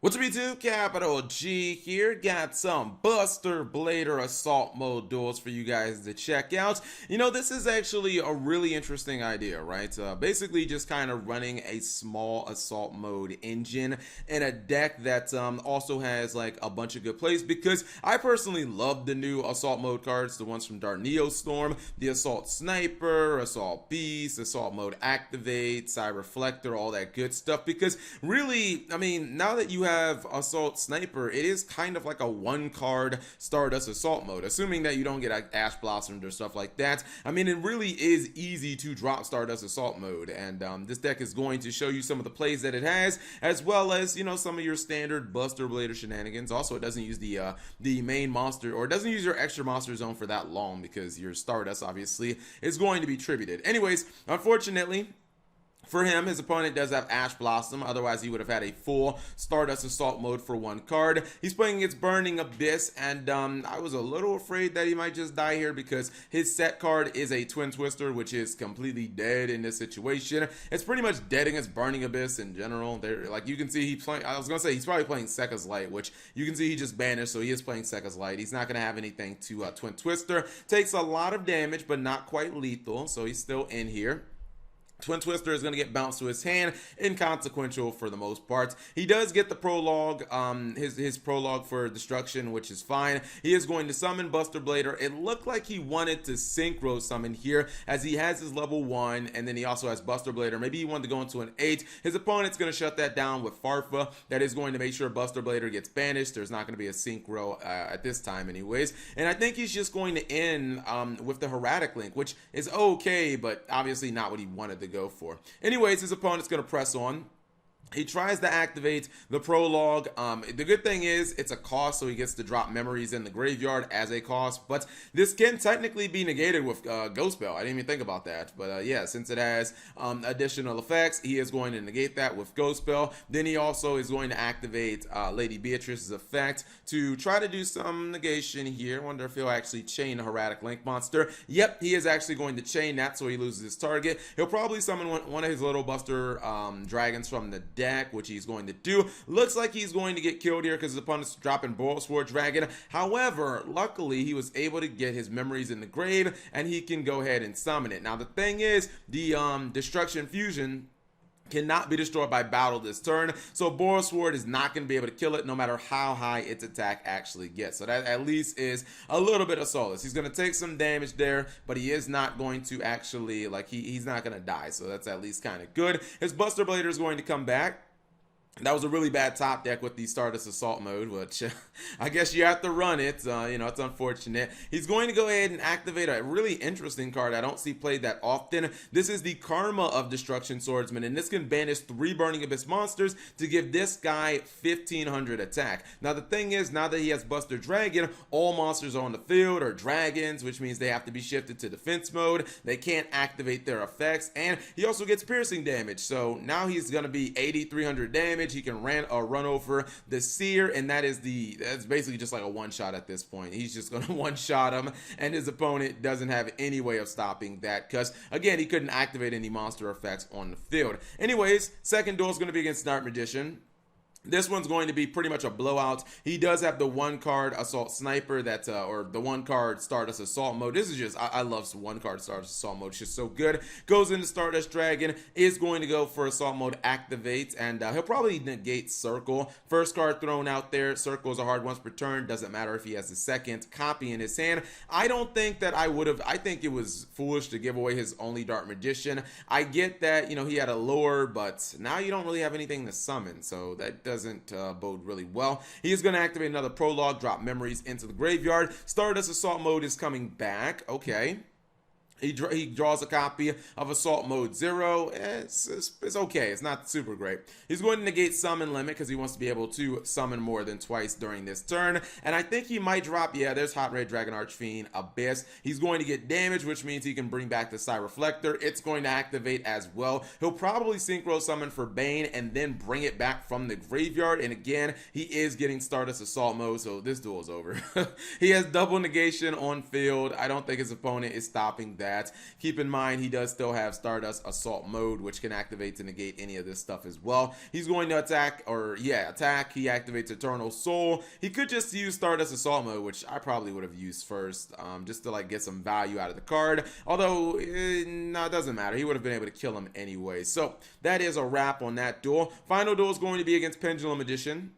What's up YouTube? Capital G here. Got some Buster Blader Assault Mode duels for you guys to check out. This is actually a really interesting idea, right? Basically just kind of running a small Assault Mode engine in a deck that also has like a bunch of good plays, because I personally love the new Assault Mode cards, the ones from Darneo Storm, the Assault Sniper, Assault Beast, Assault Mode Activate, Cyberflector, all that good stuff, because really, I mean, now that you have Assault Sniper, it is kind of like a one card Stardust Assault Mode, assuming that you don't get like Ash Blossomed or stuff like that. I mean, it really is easy to drop Stardust Assault Mode, and this deck is going to show you some of the plays that it has, as well as, some of your standard Buster Blader shenanigans. Also, it doesn't use the main monster, or it doesn't use your extra monster zone for that long, because your Stardust obviously is going to be tributed. Anyways, unfortunately, for him, his opponent does have Ash Blossom. Otherwise, he would have had a full Stardust Assault Mode for one card. He's playing against Burning Abyss, and I was a little afraid that he might just die here, because his set card is a Twin Twister, which is completely dead in this situation. It's pretty much dead against Burning Abyss in general. Like, you can see he's playing, I was going to say, he's probably playing Sekka's Light, which you can see he just banished, so he is playing Sekka's Light. He's not going to have anything to Twin Twister. Takes a lot of damage, but not quite lethal, so he's still in here. Twin Twister is going to get bounced to his hand, inconsequential for the most part. He does get the prologue, his prologue for destruction, which is fine. He is going to summon Buster Blader. It looked like he wanted to synchro summon here, as he has his level 1, and then he also has Buster Blader. Maybe he wanted to go into an 8. His opponent's going to shut that down with Farfa. That is going to make sure Buster Blader gets banished. There's not going to be a synchro at this time anyways. And I think he's just going to end with the Heraldic Link, which is okay, but obviously not what he wanted to go for. Anyways, his opponent's going to press on. He tries to activate the prologue. The good thing is it's a cost, so he gets to drop memories in the graveyard as a cost, but this can technically be negated with Ghost Bell. I didn't even think about that, but yeah, since it has additional effects, he is going to negate that with Ghost Bell. Then he also is going to activate Lady Beatrice's effect to try to do some negation here. I wonder if he'll actually chain the Heraldic Link monster. Yep, he is actually going to chain that, so he loses his target. He'll probably summon one of his little Buster dragons from the deck, which he's going to do. Looks like he's going to get killed here because his opponent's dropping Boil Sword Dragon. However, luckily he was able to get his memories in the grave, and he can go ahead and summon it. Now the thing is, the Destruction Fusion cannot be destroyed by battle this turn, so Boil Sword is not going to be able to kill it no matter how high its attack actually gets. So that at least is a little bit of solace. He's going to take some damage there, but he is not going to actually, like, he's not going to die, so that's at least kind of good. His Buster Blader is going to come back. That was a really bad top deck with the Stardust Assault Mode, which I guess you have to run it. It's unfortunate. He's going to go ahead and activate a really interesting card I don't see played that often. This is the Karma of Destruction Swordsman, and this can banish 3 Burning Abyss monsters to give this guy 1500 attack. Now, the thing is, now that he has Buster Dragon, all monsters on the field are dragons, which means they have to be shifted to defense mode. They can't activate their effects, and he also gets piercing damage. So now he's going to be 8300 damage. He can run over the Seer, and that's basically just like a one-shot at this point. He's just going to one-shot him, and his opponent doesn't have any way of stopping that, because, again, he couldn't activate any monster effects on the field. Anyways, second duel is going to be against Dark Magician. This one's going to be pretty much a blowout. He does have the one card Assault Sniper or the one card Stardust Assault Mode. This is just, I love one card Stardust Assault Mode. It's just so good. Goes into Stardust Dragon, is going to go for Assault Mode Activate, and he'll probably negate Circle. First card thrown out there. Circle is a hard once per turn. Doesn't matter if he has the second copy in his hand. I don't think that I think it was foolish to give away his only Dark Magician. I get that, he had a lure, but now you don't really have anything to summon, so that doesn't bode really well. He is going to activate another prologue, drop memories into the graveyard. Stardust Assault Mode is coming back. Okay. He draws a copy of Assault Mode 0. It's okay. It's not super great. He's going to negate Summon Limit because he wants to be able to summon more than twice during this turn. And I think he might drop, yeah, there's Hot Red Dragon Archfiend Abyss. He's going to get damage, which means he can bring back the Cyberflector. It's going to activate as well. He'll probably Synchro Summon for Bane and then bring it back from the graveyard. And again, he is getting Stardust Assault Mode, so this duel is over. He has double negation on field. I don't think his opponent is stopping that. that. Keep in mind, he does still have Stardust Assault Mode, which can activate to negate any of this stuff as well. He's going to attack, attack. He activates Eternal Soul. He could just use Stardust Assault Mode, which I probably would have used first, just to like get some value out of the card. Although, no, it doesn't matter. He would have been able to kill him anyway. So that is a wrap on that duel. Final duel is going to be against Pendulum Magician.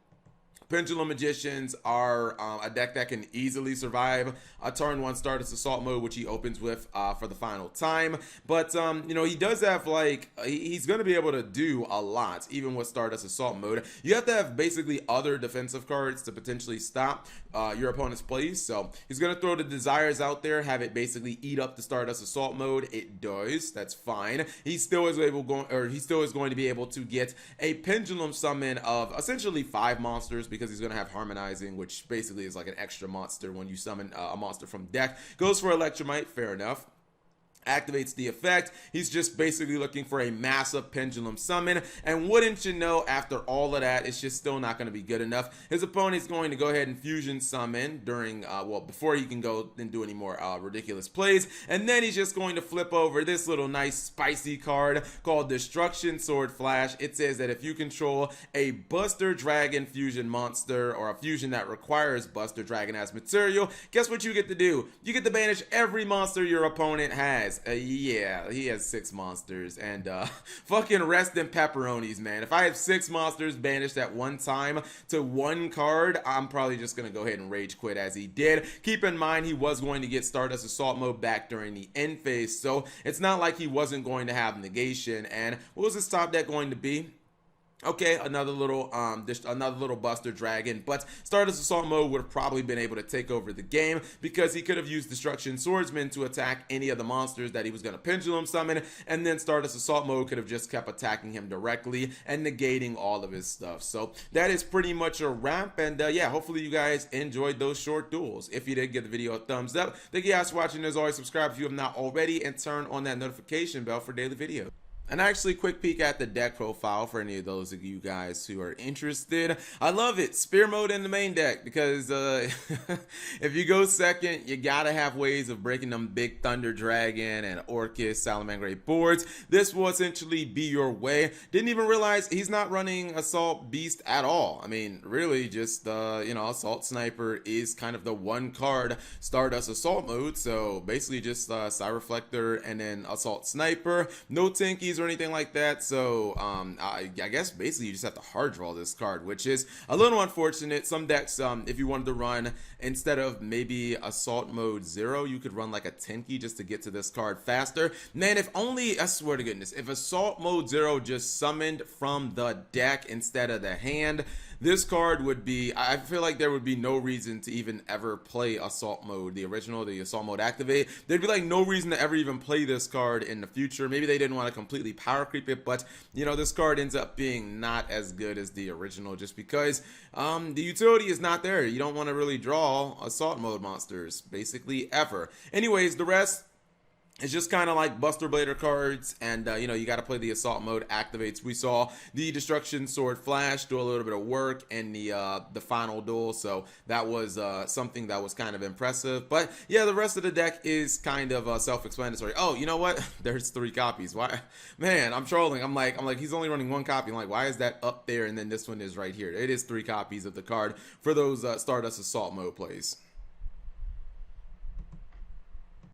Pendulum Magicians are a deck that can easily survive a turn 1 Stardust Assault Mode, which he opens with for the final time. But, you know, he does have, like, he's going to be able to do a lot, even with Stardust Assault Mode. You have to have basically other defensive cards to potentially stop your opponent's plays. So he's going to throw the Desires out there, have it basically eat up the Stardust Assault Mode. It does. That's fine. He still is going to be able to get a Pendulum summon of essentially 5 monsters, because he's going to have Harmonizing, which basically is like an extra monster when you summon a monster from deck. Goes for Electromite, fair enough. Activates the effect. He's just basically looking for a massive Pendulum summon, and wouldn't you know, after all of that, it's just still not going to be good enough. His opponent's going to go ahead and fusion summon during before he can go and do any more ridiculous plays, and then he's just going to flip over this little nice spicy card called Destruction Sword Flash. It says that if you control a Buster Dragon fusion monster, or a fusion that requires Buster Dragon as material, guess what you get to do? You get to banish every monster your opponent has. Yeah, he has 6 monsters, and fucking rest in pepperonis, man. If I have 6 monsters banished at one time to one card, I'm probably just gonna go ahead and rage quit, as he did. Keep in mind, he was going to get Stardust Assault Mode back during the end phase, so it's not like he wasn't going to have negation. And what was his top deck going to be? Okay, another little Buster Dragon, but Stardust Assault Mode would have probably been able to take over the game, because he could have used Destruction Swordsman to attack any of the monsters that he was going to Pendulum summon, and then Stardust Assault Mode could have just kept attacking him directly and negating all of his stuff. So that is pretty much a wrap, and yeah, hopefully you guys enjoyed those short duels. If you did, give the video a thumbs up. Thank you guys for watching. As always, subscribe if you have not already, and turn on that notification bell for daily videos. And actually, quick peek at the deck profile for any of those of you guys who are interested. I love it. Spear mode in the main deck, because if you go second, you gotta have ways of breaking them big Thunder Dragon and Orcus Salamangreat boards. This will essentially be your way. Didn't even realize he's not running Assault Beast at all. I mean, really, just you know, Assault Sniper is kind of the one card Stardust Assault Mode. So basically, just Cyreflector and then Assault Sniper. No Tinkies or anything like that. So I guess basically you just have to hard draw this card, which is a little unfortunate. Some decks, if you wanted to run, instead of maybe Assault Mode 0, you could run like a Tenki just to get to this card faster. Man, if only, I swear to goodness, if Assault Mode 0 just summoned from the deck instead of the hand, this card would be, I feel like there would be no reason to even ever play Assault Mode, the original, the Assault Mode Activate. There'd be like no reason to ever even play this card in the future. Maybe they didn't want to completely power creep it, but you know, this card ends up being not as good as the original, just because the utility is not there. You don't want to really draw Assault Mode monsters, basically, ever. Anyways, the rest, it's just kind of like Buster Blader cards, and you know, you got to play the Assault Mode activates. We saw the Destruction Sword Flash do a little bit of work in the final duel, so that was something that was kind of impressive. But yeah, the rest of the deck is kind of self-explanatory. Oh, you know what? There's 3 copies. Why? Man, I'm trolling. I'm like, he's only running 1 copy. I'm like, why is that up there and then this one is right here? It is 3 copies of the card for those Stardust Assault Mode plays.